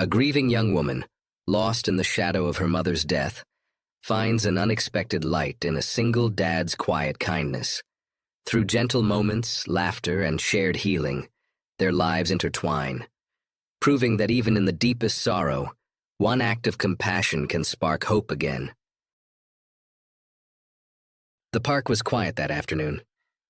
A grieving young woman, lost in the shadow of her mother's death, finds an unexpected light in a single dad's quiet kindness. Through gentle moments, laughter, and shared healing, their lives intertwine, proving that even in the deepest sorrow, one act of compassion can spark hope again. The park was quiet that afternoon,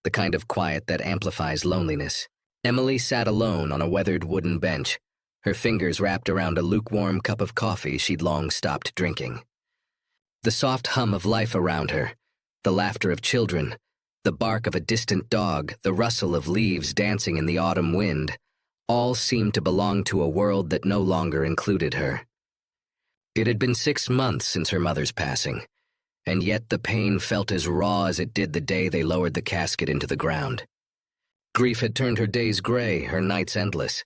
the kind of quiet that amplifies loneliness. Emily sat alone on a weathered wooden bench, her fingers wrapped around a lukewarm cup of coffee she'd long stopped drinking. The soft hum of life around her, the laughter of children, the bark of a distant dog, the rustle of leaves dancing in the autumn wind, all seemed to belong to a world that no longer included her. It had been 6 months since her mother's passing, and yet the pain felt as raw as it did the day they lowered the casket into the ground. Grief had turned her days gray, her nights endless.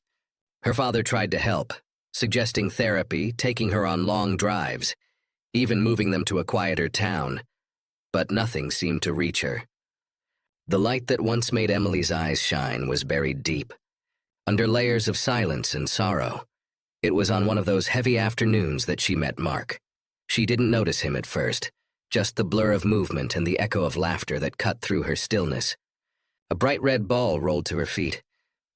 Her father tried to help, suggesting therapy, taking her on long drives, even moving them to a quieter town, but nothing seemed to reach her. The light that once made Emily's eyes shine was buried deep, under layers of silence and sorrow. It was on one of those heavy afternoons that she met Mark. She didn't notice him at first, just the blur of movement and the echo of laughter that cut through her stillness. A bright red ball rolled to her feet,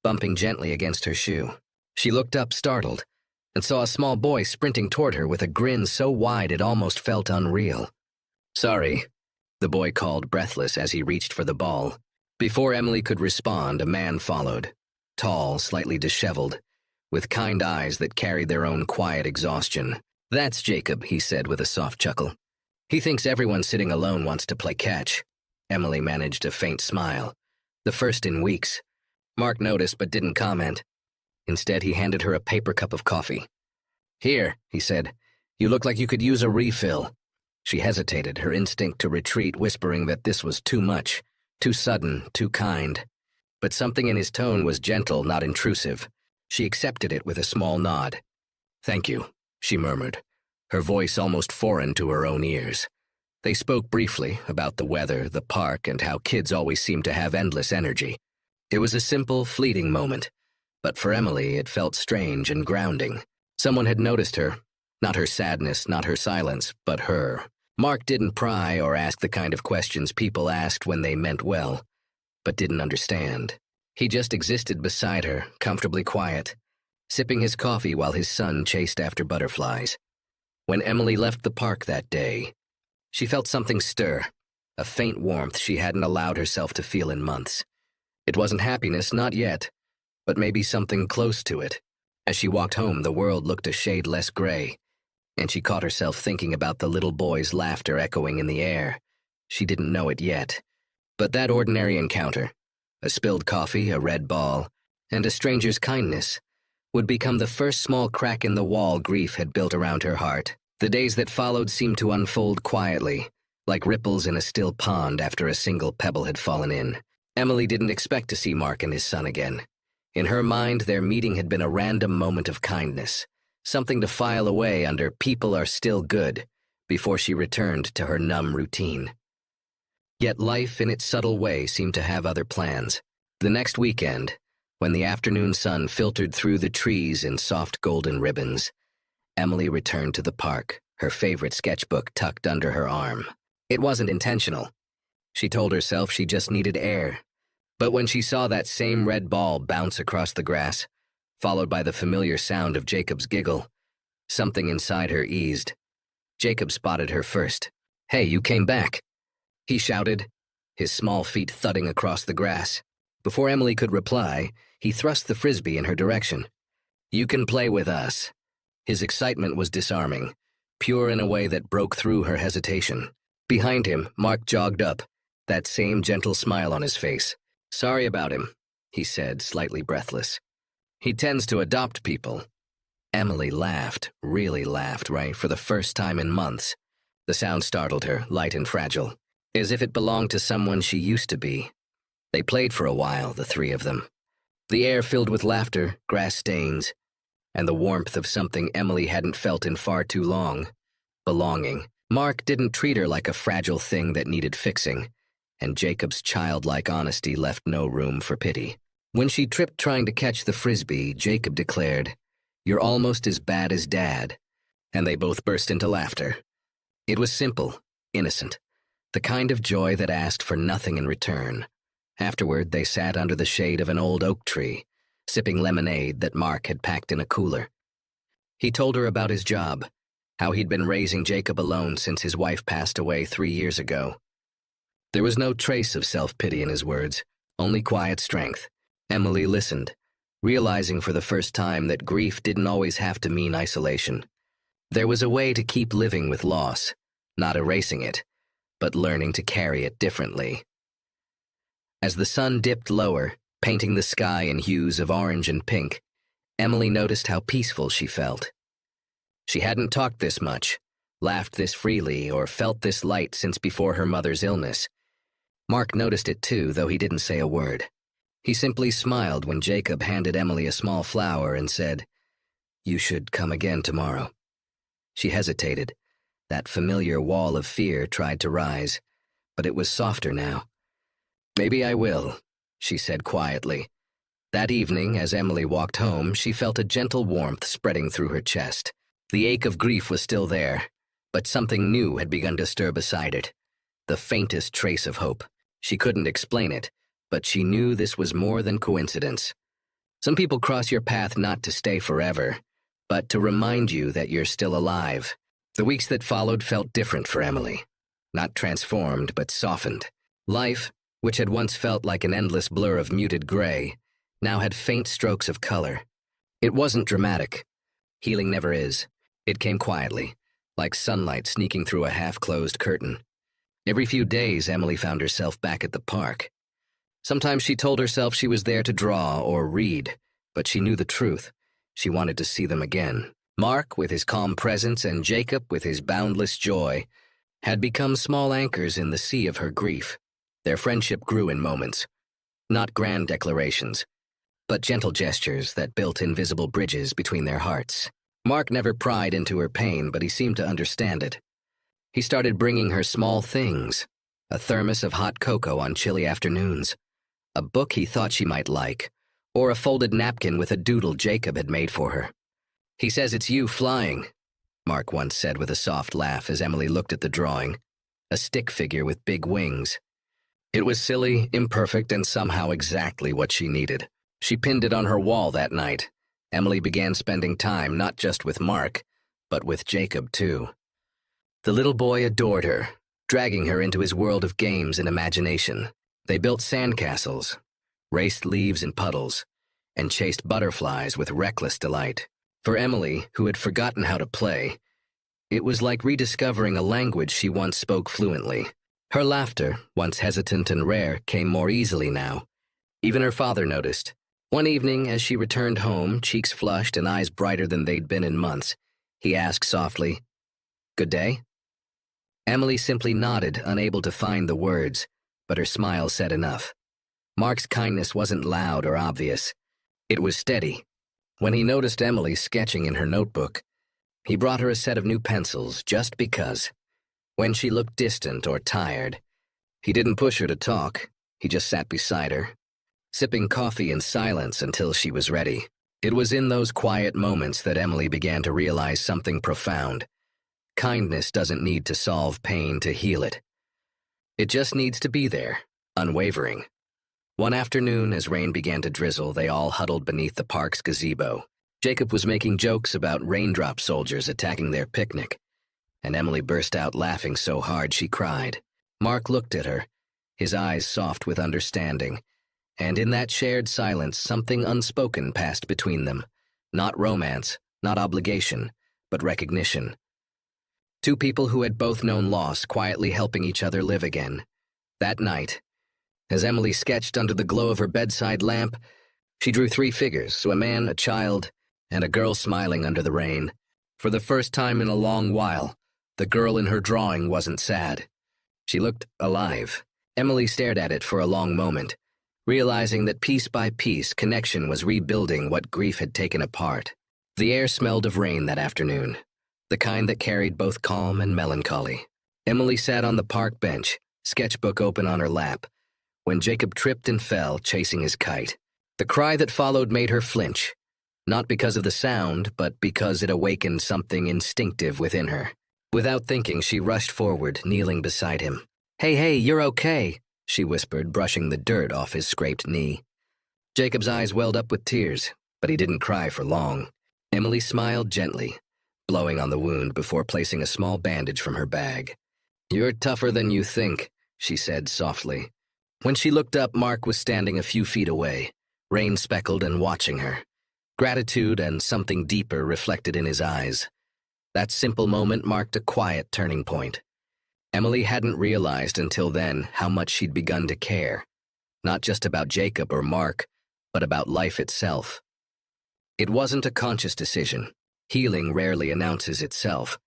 bumping gently against her shoe. She looked up, startled, and saw a small boy sprinting toward her with a grin so wide it almost felt unreal. "Sorry," the boy called, breathless as he reached for the ball. Before Emily could respond, a man followed, tall, slightly disheveled, with kind eyes that carried their own quiet exhaustion. "That's Jacob," he said with a soft chuckle. "He thinks everyone sitting alone wants to play catch." Emily managed a faint smile, the first in weeks. Mark noticed but didn't comment. Instead, he handed her a paper cup of coffee. "Here," he said. "You look like you could use a refill." She hesitated, her instinct to retreat whispering that this was too much, too sudden, too kind. But something in his tone was gentle, not intrusive. She accepted it with a small nod. "Thank you," she murmured, her voice almost foreign to her own ears. They spoke briefly about the weather, the park, and how kids always seem to have endless energy. It was a simple, fleeting moment, but for Emily it felt strange and grounding. Someone had noticed her, not her sadness, not her silence, but her. Mark didn't pry or ask the kind of questions people asked when they meant well, but didn't understand. He just existed beside her, comfortably quiet, sipping his coffee while his son chased after butterflies. When Emily left the park that day, she felt something stir, a faint warmth she hadn't allowed herself to feel in months. It wasn't happiness, not yet, but maybe something close to it. As she walked home, the world looked a shade less gray, and she caught herself thinking about the little boy's laughter echoing in the air. She didn't know it yet, but that ordinary encounter, a spilled coffee, a red ball, and a stranger's kindness, would become the first small crack in the wall grief had built around her heart. The days that followed seemed to unfold quietly, like ripples in a still pond after a single pebble had fallen in. Emily didn't expect to see Mark and his son again. In her mind, their meeting had been a random moment of kindness, something to file away under "people are still good," before she returned to her numb routine. Yet life, in its subtle way, seemed to have other plans. The next weekend, when the afternoon sun filtered through the trees in soft golden ribbons, Emily returned to the park, her favorite sketchbook tucked under her arm. It wasn't intentional. She told herself she just needed air. But when she saw that same red ball bounce across the grass, followed by the familiar sound of Jacob's giggle, something inside her eased. Jacob spotted her first. "Hey, you came back," he shouted, his small feet thudding across the grass. Before Emily could reply, he thrust the frisbee in her direction. "You can play with us." His excitement was disarming, pure in a way that broke through her hesitation. Behind him, Mark jogged up, that same gentle smile on his face. "Sorry about him," he said, slightly breathless. "He tends to adopt people." Emily laughed, really laughed, right, for the first time in months. The sound startled her, light and fragile, as if it belonged to someone she used to be. They played for a while, the three of them. The air filled with laughter, grass stains, and the warmth of something Emily hadn't felt in far too long: belonging. Mark didn't treat her like a fragile thing that needed fixing, and Jacob's childlike honesty left no room for pity. When she tripped trying to catch the frisbee, Jacob declared, "You're almost as bad as Dad." And they both burst into laughter. It was simple, innocent, the kind of joy that asked for nothing in return. Afterward, they sat under the shade of an old oak tree, sipping lemonade that Mark had packed in a cooler. He told her about his job, how he'd been raising Jacob alone since his wife passed away 3 years ago. There was no trace of self-pity in his words, only quiet strength. Emily listened, realizing for the first time that grief didn't always have to mean isolation. There was a way to keep living with loss, not erasing it, but learning to carry it differently. As the sun dipped lower, painting the sky in hues of orange and pink, Emily noticed how peaceful she felt. She hadn't talked this much, laughed this freely, or felt this light since before her mother's illness. Mark noticed it too, though he didn't say a word. He simply smiled when Jacob handed Emily a small flower and said, "You should come again tomorrow." She hesitated. That familiar wall of fear tried to rise, but it was softer now. "Maybe I will," she said quietly. That evening, as Emily walked home, she felt a gentle warmth spreading through her chest. The ache of grief was still there, but something new had begun to stir beside it. The faintest trace of hope. She couldn't explain it, but she knew this was more than coincidence. Some people cross your path not to stay forever, but to remind you that you're still alive. The weeks that followed felt different for Emily. Not transformed, but softened. Life, which had once felt like an endless blur of muted gray, now had faint strokes of color. It wasn't dramatic. Healing never is. It came quietly, like sunlight sneaking through a half-closed curtain. Every few days, Emily found herself back at the park. Sometimes she told herself she was there to draw or read, but she knew the truth. She wanted to see them again. Mark, with his calm presence, and Jacob, with his boundless joy, had become small anchors in the sea of her grief. Their friendship grew in moments. Not grand declarations, but gentle gestures that built invisible bridges between their hearts. Mark never pried into her pain, but he seemed to understand it. He started bringing her small things, a thermos of hot cocoa on chilly afternoons, a book he thought she might like, or a folded napkin with a doodle Jacob had made for her. "He says it's you flying," Mark once said with a soft laugh as Emily looked at the drawing, a stick figure with big wings. It was silly, imperfect, and somehow exactly what she needed. She pinned it on her wall that night. Emily began spending time not just with Mark, but with Jacob too. The little boy adored her, dragging her into his world of games and imagination. They built sandcastles, raced leaves in puddles, and chased butterflies with reckless delight. For Emily, who had forgotten how to play, it was like rediscovering a language she once spoke fluently. Her laughter, once hesitant and rare, came more easily now. Even her father noticed. One evening, as she returned home, cheeks flushed and eyes brighter than they'd been in months, he asked softly, "Good day?" Emily simply nodded, unable to find the words, but her smile said enough. Mark's kindness wasn't loud or obvious. It was steady. When he noticed Emily sketching in her notebook, he brought her a set of new pencils just because. When she looked distant or tired, he didn't push her to talk. He just sat beside her, sipping coffee in silence until she was ready. It was in those quiet moments that Emily began to realize something profound. Kindness doesn't need to solve pain to heal it. It just needs to be there, unwavering. One afternoon, as rain began to drizzle, they all huddled beneath the park's gazebo. Jacob was making jokes about raindrop soldiers attacking their picnic, and Emily burst out laughing so hard she cried. Mark looked at her, his eyes soft with understanding, and in that shared silence something unspoken passed between them. Not romance, not obligation, but recognition. Two people who had both known loss quietly helping each other live again. That night, as Emily sketched under the glow of her bedside lamp, she drew 3 figures, a man, a child, and a girl smiling under the rain. For the first time in a long while, the girl in her drawing wasn't sad. She looked alive. Emily stared at it for a long moment, realizing that piece by piece connection was rebuilding what grief had taken apart. The air smelled of rain that afternoon, the kind that carried both calm and melancholy. Emily sat on the park bench, sketchbook open on her lap, when Jacob tripped and fell, chasing his kite. The cry that followed made her flinch. Not because of the sound, but because it awakened something instinctive within her. Without thinking, she rushed forward, kneeling beside him. Hey, you're okay," she whispered, brushing the dirt off his scraped knee. Jacob's eyes welled up with tears, but he didn't cry for long. Emily smiled gently, blowing on the wound before placing a small bandage from her bag. "You're tougher than you think," she said softly. When she looked up, Mark was standing a few feet away, rain-speckled and watching her. Gratitude and something deeper reflected in his eyes. That simple moment marked a quiet turning point. Emily hadn't realized until then how much she'd begun to care, not just about Jacob or Mark, but about life itself. It wasn't a conscious decision. Healing rarely announces itself.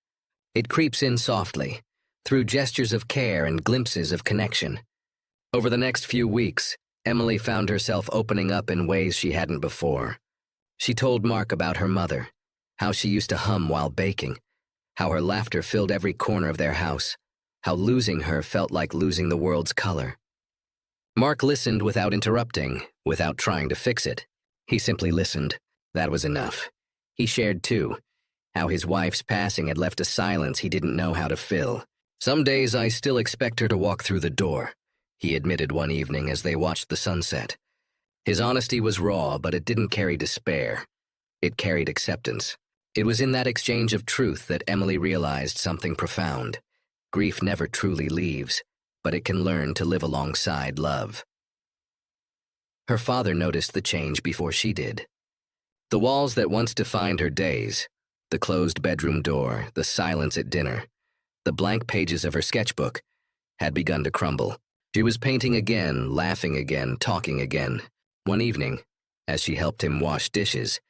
It creeps in softly, through gestures of care and glimpses of connection. Over the next few weeks, Emily found herself opening up in ways she hadn't before. She told Mark about her mother, how she used to hum while baking, how her laughter filled every corner of their house, how losing her felt like losing the world's color. Mark listened without interrupting, without trying to fix it. He simply listened. That was enough. He shared, too, how his wife's passing had left a silence he didn't know how to fill. "Some days I still expect her to walk through the door," he admitted one evening as they watched the sunset. His honesty was raw, but it didn't carry despair. It carried acceptance. It was in that exchange of truth that Emily realized something profound. Grief never truly leaves, but it can learn to live alongside love. Her father noticed the change before she did. The walls that once defined her days, the closed bedroom door, the silence at dinner, the blank pages of her sketchbook, had begun to crumble. She was painting again, laughing again, talking again. One evening, as she helped him wash dishes,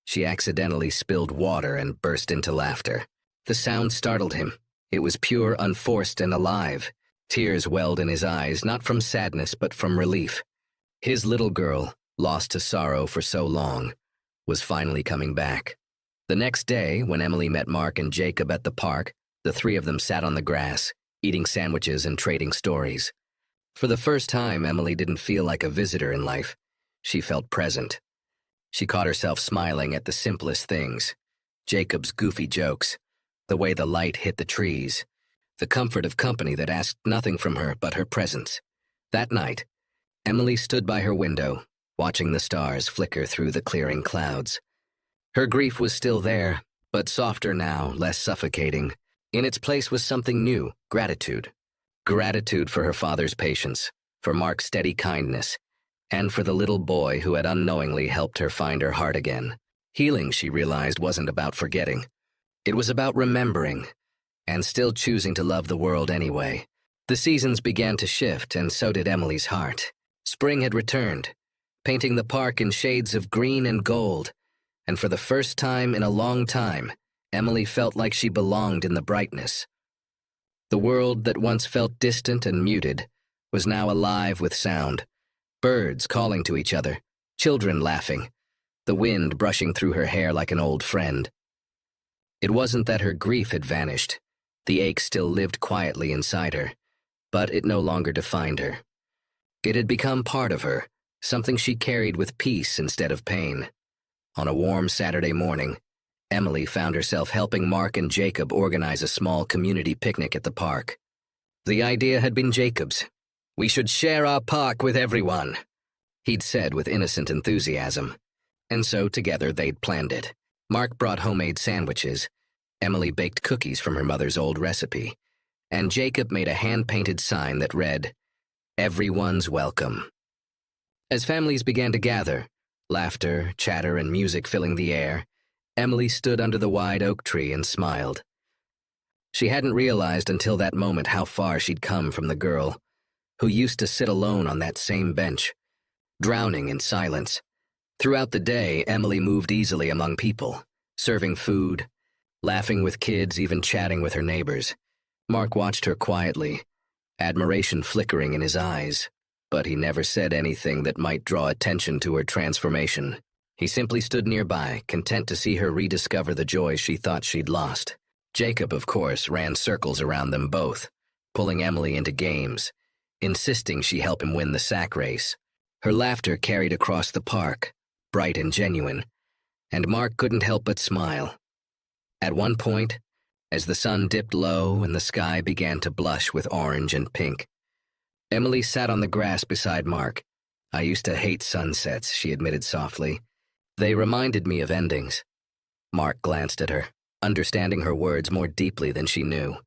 she accidentally spilled water and burst into laughter. The sound startled him. It was pure, unforced, and alive. Tears welled in his eyes, not from sadness but from relief. His little girl, lost to sorrow for so long, was finally coming back. The next day, when Emily met Mark and Jacob at the park, the three of them sat on the grass, eating sandwiches and trading stories. For the first time, Emily didn't feel like a visitor in life. She felt present. She caught herself smiling at the simplest things. Jacob's goofy jokes, the way the light hit the trees, the comfort of company that asked nothing from her but her presence. That night, Emily stood by her window, watching the stars flicker through the clearing clouds. Her grief was still there, but softer now, less suffocating. In its place was something new, gratitude. Gratitude for her father's patience, for Mark's steady kindness, and for the little boy who had unknowingly helped her find her heart again. Healing, she realized, wasn't about forgetting. It was about remembering, and still choosing to love the world anyway. The seasons began to shift, and so did Emily's heart. Spring had returned, painting the park in shades of green and gold, and for the first time in a long time, Emily felt like she belonged in the brightness. The world that once felt distant and muted was now alive with sound. Birds calling to each other, children laughing, the wind brushing through her hair like an old friend. It wasn't that her grief had vanished. The ache still lived quietly inside her, but it no longer defined her. It had become part of her, something she carried with peace instead of pain. On a warm Saturday morning, Emily found herself helping Mark and Jacob organize a small community picnic at the park. The idea had been Jacob's. "We should share our park with everyone," he'd said with innocent enthusiasm. And so together they'd planned it. Mark brought homemade sandwiches, Emily baked cookies from her mother's old recipe, and Jacob made a hand-painted sign that read, "Everyone's welcome." As families began to gather, laughter, chatter, and music filling the air, Emily stood under the wide oak tree and smiled. She hadn't realized until that moment how far she'd come from the girl who used to sit alone on that same bench, drowning in silence. Throughout the day, Emily moved easily among people, serving food, laughing with kids, even chatting with her neighbors. Mark watched her quietly, admiration flickering in his eyes, but he never said anything that might draw attention to her transformation. He simply stood nearby, content to see her rediscover the joy she thought she'd lost. Jacob, of course, ran circles around them both, pulling Emily into games, insisting she help him win the sack race. Her laughter carried across the park, bright and genuine, and Mark couldn't help but smile. At one point, as the sun dipped low and the sky began to blush with orange and pink, Emily sat on the grass beside Mark. "I used to hate sunsets," she admitted softly. "They reminded me of endings." Mark glanced at her, understanding her words more deeply than she knew.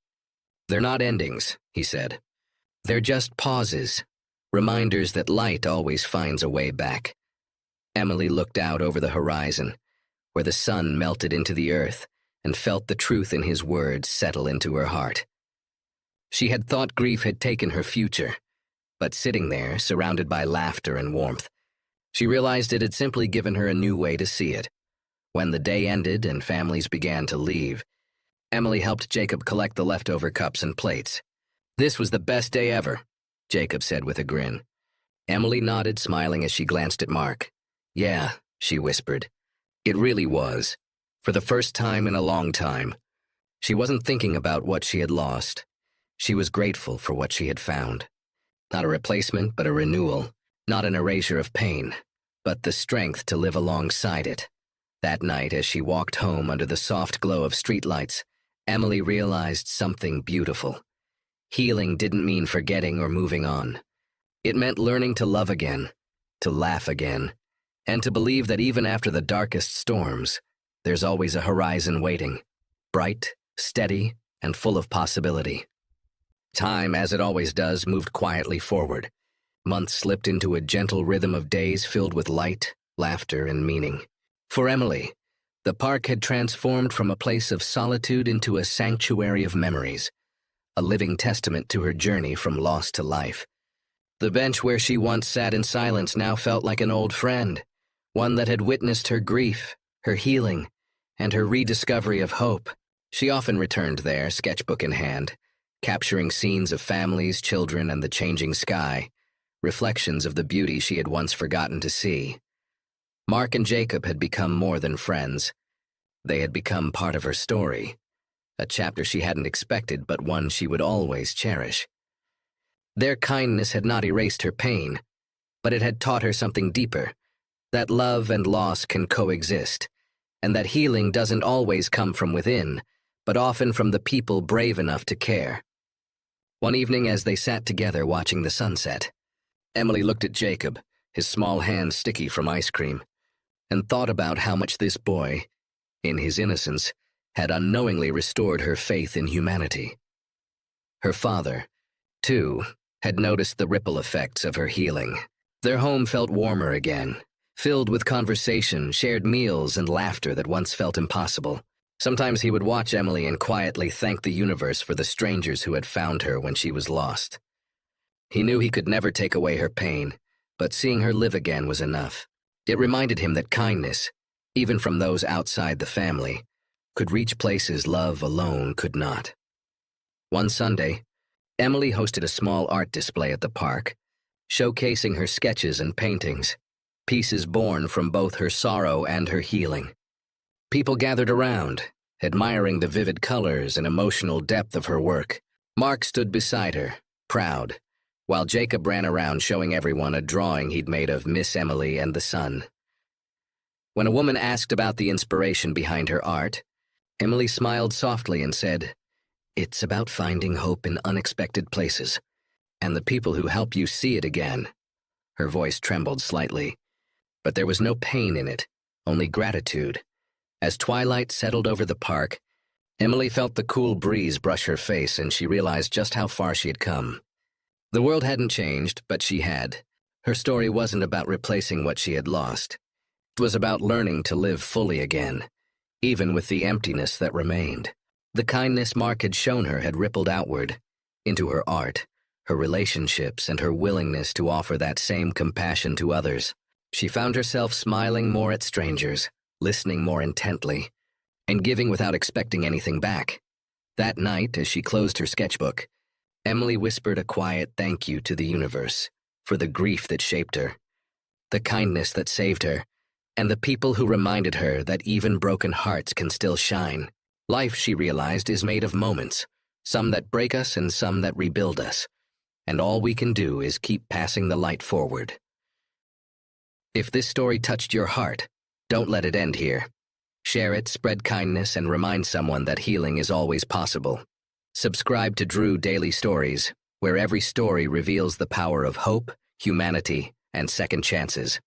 "They're not endings," he said. "They're just pauses, reminders that light always finds a way back." Emily looked out over the horizon, where the sun melted into the earth, and felt the truth in his words settle into her heart. She had thought grief had taken her future, but sitting there, surrounded by laughter and warmth, she realized it had simply given her a new way to see it. When the day ended and families began to leave, Emily helped Jacob collect the leftover cups and plates. "This was the best day ever," Jacob said with a grin. Emily nodded, smiling as she glanced at Mark. "Yeah," she whispered. "It really was. For the first time in a long time." She wasn't thinking about what she had lost. She was grateful for what she had found. Not a replacement, but a renewal. Not an erasure of pain, but the strength to live alongside it. That night, as she walked home under the soft glow of streetlights, Emily realized something beautiful. Healing didn't mean forgetting or moving on. It meant learning to love again, to laugh again, and to believe that even after the darkest storms, there's always a horizon waiting, bright, steady, and full of possibility. Time, as it always does, moved quietly forward. Months slipped into a gentle rhythm of days filled with light, laughter, and meaning. For Emily, the park had transformed from a place of solitude into a sanctuary of memories, a living testament to her journey from loss to life. The bench where she once sat in silence now felt like an old friend, one that had witnessed her grief, her healing, and her rediscovery of hope. She often returned there, sketchbook in hand, capturing scenes of families, children, and the changing sky, reflections of the beauty she had once forgotten to see. Mark and Jacob had become more than friends. They had become part of her story, a chapter she hadn't expected, but one she would always cherish. Their kindness had not erased her pain, but it had taught her something deeper, that love and loss can coexist, and that healing doesn't always come from within, but often from the people brave enough to care. One evening, as they sat together watching the sunset, Emily looked at Jacob, his small hands sticky from ice cream, and thought about how much this boy, in his innocence, had unknowingly restored her faith in humanity. Her father, too, had noticed the ripple effects of her healing. Their home felt warmer again, filled with conversation, shared meals, and laughter that once felt impossible. Sometimes he would watch Emily and quietly thank the universe for the strangers who had found her when she was lost. He knew he could never take away her pain, but seeing her live again was enough. It reminded him that kindness, even from those outside the family, could reach places love alone could not. One Sunday, Emily hosted a small art display at the park, showcasing her sketches and paintings, pieces born from both her sorrow and her healing. People gathered around, admiring the vivid colors and emotional depth of her work. Mark stood beside her, proud, while Jacob ran around showing everyone a drawing he'd made of Miss Emily and the sun. When a woman asked about the inspiration behind her art, Emily smiled softly and said, "It's about finding hope in unexpected places, and the people who help you see it again." Her voice trembled slightly, but there was no pain in it, only gratitude. As twilight settled over the park, Emily felt the cool breeze brush her face, and she realized just how far she had come. The world hadn't changed, but she had. Her story wasn't about replacing what she had lost. It was about learning to live fully again, even with the emptiness that remained. The kindness Mark had shown her had rippled outward, into her art, her relationships, and her willingness to offer that same compassion to others. She found herself smiling more at strangers, listening more intently, and giving without expecting anything back. That night, as she closed her sketchbook, Emily whispered a quiet thank you to the universe for the grief that shaped her, the kindness that saved her, and the people who reminded her that even broken hearts can still shine. Life, she realized, is made of moments, some that break us and some that rebuild us, and all we can do is keep passing the light forward. If this story touched your heart, don't let it end here. Share it, spread kindness, and remind someone that healing is always possible. Subscribe to Drew Daily Stories, where every story reveals the power of hope, humanity, and second chances.